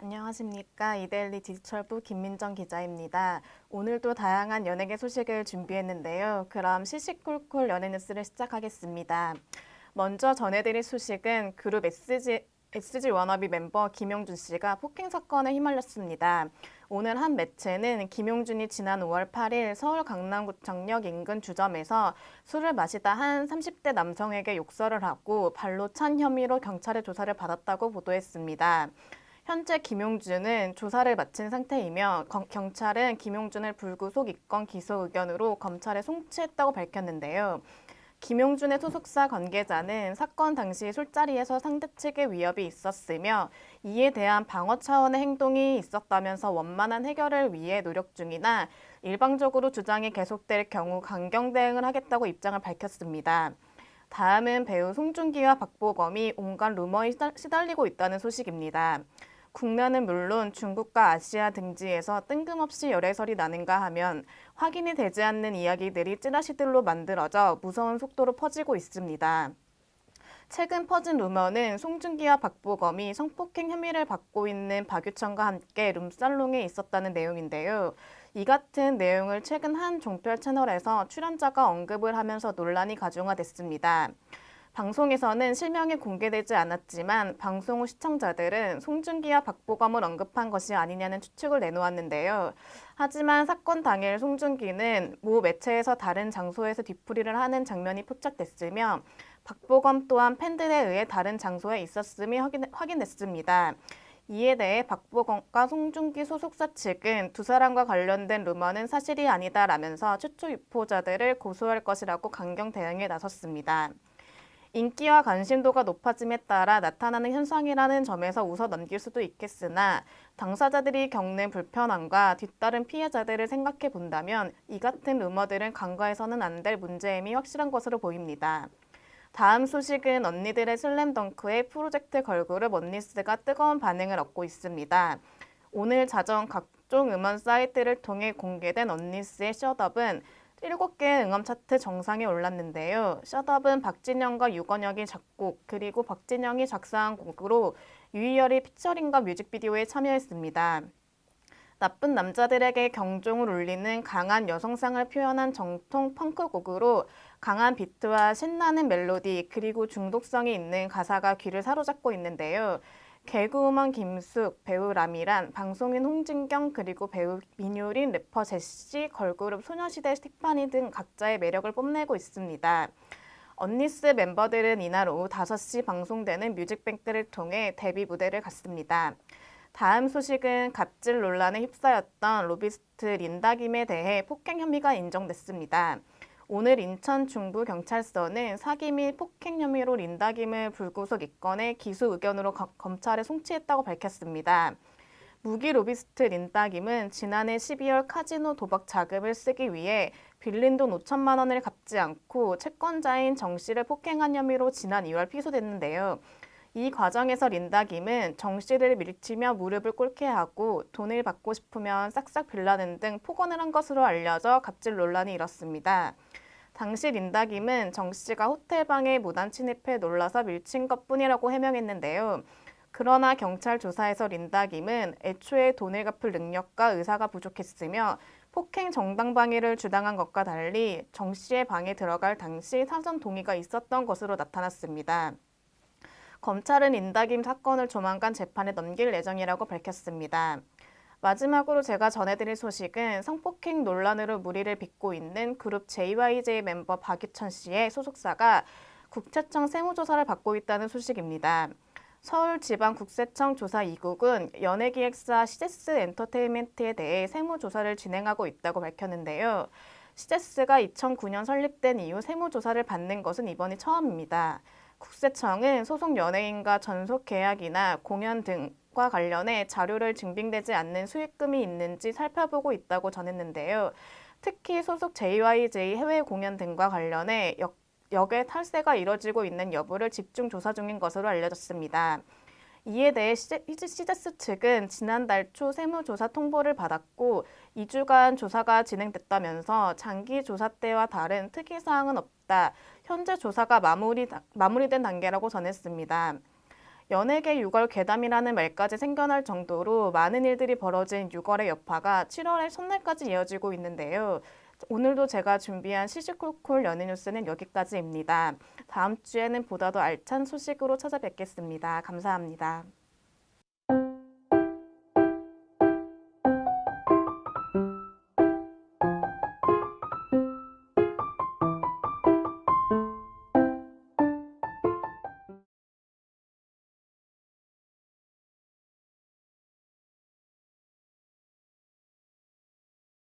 안녕하십니까. 이데일리 디지털부 김민정 기자입니다. 오늘도 다양한 연예계 소식을 준비했는데요. 그럼 시시콜콜 연예 뉴스를 시작하겠습니다. 먼저 전해드릴 소식은 그룹 SG 워너비 멤버 김용준 씨가 폭행 사건에 휘말렸습니다. 오늘 한 매체는 김용준이 지난 5월 8일 서울 강남구청역 인근 주점에서 술을 마시다 한 30대 남성에게 욕설을 하고 발로 찬 혐의로 경찰의 조사를 받았다고 보도했습니다. 현재 김용준은 조사를 마친 상태이며 경찰은 김용준을 불구속 입건 기소 의견으로 검찰에 송치했다고 밝혔는데요. 김용준의 소속사 관계자는 사건 당시 술자리에서 상대 측의 위협이 있었으며 이에 대한 방어 차원의 행동이 있었다면서 원만한 해결을 위해 노력 중이나 일방적으로 주장이 계속될 경우 강경 대응을 하겠다고 입장을 밝혔습니다. 다음은 배우 송중기와 박보검이 온갖 루머에 시달리고 있다는 소식입니다. 국내는 물론 중국과 아시아 등지에서 뜬금없이 열애설이 나는가 하면 확인이 되지 않는 이야기들이 찌라시들로 만들어져 무서운 속도로 퍼지고 있습니다. 최근 퍼진 루머는 송중기와 박보검이 성폭행 혐의를 받고 있는 박유천과 함께 룸살롱에 있었다는 내용인데요. 이 같은 내용을 최근 한 종편 채널에서 출연자가 언급을 하면서 논란이 가중화됐습니다. 방송에서는 실명이 공개되지 않았지만 방송 후 시청자들은 송중기와 박보검을 언급한 것이 아니냐는 추측을 내놓았는데요. 하지만 사건 당일 송중기는 모 매체에서 다른 장소에서 뒤풀이를 하는 장면이 포착됐으며 박보검 또한 팬들에 의해 다른 장소에 있었음이 확인됐습니다. 이에 대해 박보검과 송중기 소속사 측은 두 사람과 관련된 루머는 사실이 아니다라면서 최초 유포자들을 고소할 것이라고 강경 대응에 나섰습니다. 인기와 관심도가 높아짐에 따라 나타나는 현상이라는 점에서 웃어 넘길 수도 있겠으나 당사자들이 겪는 불편함과 뒤따른 피해자들을 생각해 본다면 이 같은 루머들은 간과해서는 안 될 문제임이 확실한 것으로 보입니다. 다음 소식은 언니들의 슬램덩크의 프로젝트 걸그룹 언니스가 뜨거운 반응을 얻고 있습니다. 오늘 자정 각종 음원 사이트를 통해 공개된 언니스의 셧업은 7개의 응원 차트 정상에 올랐는데요. 셧업은 박진영과 유건혁이 작곡, 그리고 박진영이 작사한 곡으로 유희열이 피처링과 뮤직비디오에 참여했습니다. 나쁜 남자들에게 경종을 울리는 강한 여성상을 표현한 정통 펑크곡으로 강한 비트와 신나는 멜로디, 그리고 중독성이 있는 가사가 귀를 사로잡고 있는데요. 개그우먼 김숙, 배우 라미란, 방송인 홍진경, 그리고 배우 민효린, 래퍼 제시, 걸그룹 소녀시대 스티파니 등 각자의 매력을 뽐내고 있습니다. 언니스 멤버들은 이날 오후 5시 방송되는 뮤직뱅크를 통해 데뷔 무대를 갔습니다. 다음 소식은 갑질 논란에 휩싸였던 로비스트 린다 김에 대해 폭행 혐의가 인정됐습니다. 오늘 인천 중부경찰서는 사기 및 폭행 혐의로 린다 김을 불구속 입건해 기소 의견으로 검찰에 송치했다고 밝혔습니다. 무기 로비스트 린다 김은 지난해 12월 카지노 도박 자금을 쓰기 위해 빌린 돈 5천만 원을 갚지 않고 채권자인 정 씨를 폭행한 혐의로 지난 2월 피소됐는데요. 이 과정에서 린다 김은 정 씨를 밀치며 무릎을 꿇게 하고 돈을 받고 싶으면 싹싹 빌라는 등 폭언을 한 것으로 알려져 갑질 논란이 일었습니다. 당시 린다 김은 정 씨가 호텔방에 무단 침입해 놀라서 밀친 것뿐이라고 해명했는데요. 그러나 경찰 조사에서 린다 김은 애초에 돈을 갚을 능력과 의사가 부족했으며 폭행 정당방위를 주장한 것과 달리 정 씨의 방에 들어갈 당시 사전 동의가 있었던 것으로 나타났습니다. 검찰은 린다 김 사건을 조만간 재판에 넘길 예정이라고 밝혔습니다. 마지막으로 제가 전해드릴 소식은 성폭행 논란으로 무리를 빚고 있는 그룹 JYJ 멤버 박유천 씨의 소속사가 국세청 세무조사를 받고 있다는 소식입니다. 서울지방국세청 조사 2국은 연예기획사 시제스 엔터테인먼트에 대해 세무조사를 진행하고 있다고 밝혔는데요. 시제스가 2009년 설립된 이후 세무조사를 받는 것은 이번이 처음입니다. 국세청은 소속 연예인과 전속 계약이나 공연 등과 관련해 자료를 증빙되지 않는 수익금이 있는지 살펴보고 있다고 전했는데요. 특히 소속 JYJ 해외 공연 등과 관련해 역의 탈세가 이뤄지고 있는 여부를 집중 조사 중인 것으로 알려졌습니다. 이에 대해 시제스 측은 지난달 초 세무조사 통보를 받았고 2주간 조사가 진행됐다면서 장기 조사 때와 다른 특이사항은 없다. 현재 조사가 마무리된 단계라고 전했습니다. 연예계 6월 괴담이라는 말까지 생겨날 정도로 많은 일들이 벌어진 6월의 여파가 7월의 첫날까지 이어지고 있는데요. 오늘도 제가 준비한 시시콜콜 연예 뉴스는 여기까지입니다. 다음 주에는 보다 더 알찬 소식으로 찾아뵙겠습니다. 감사합니다.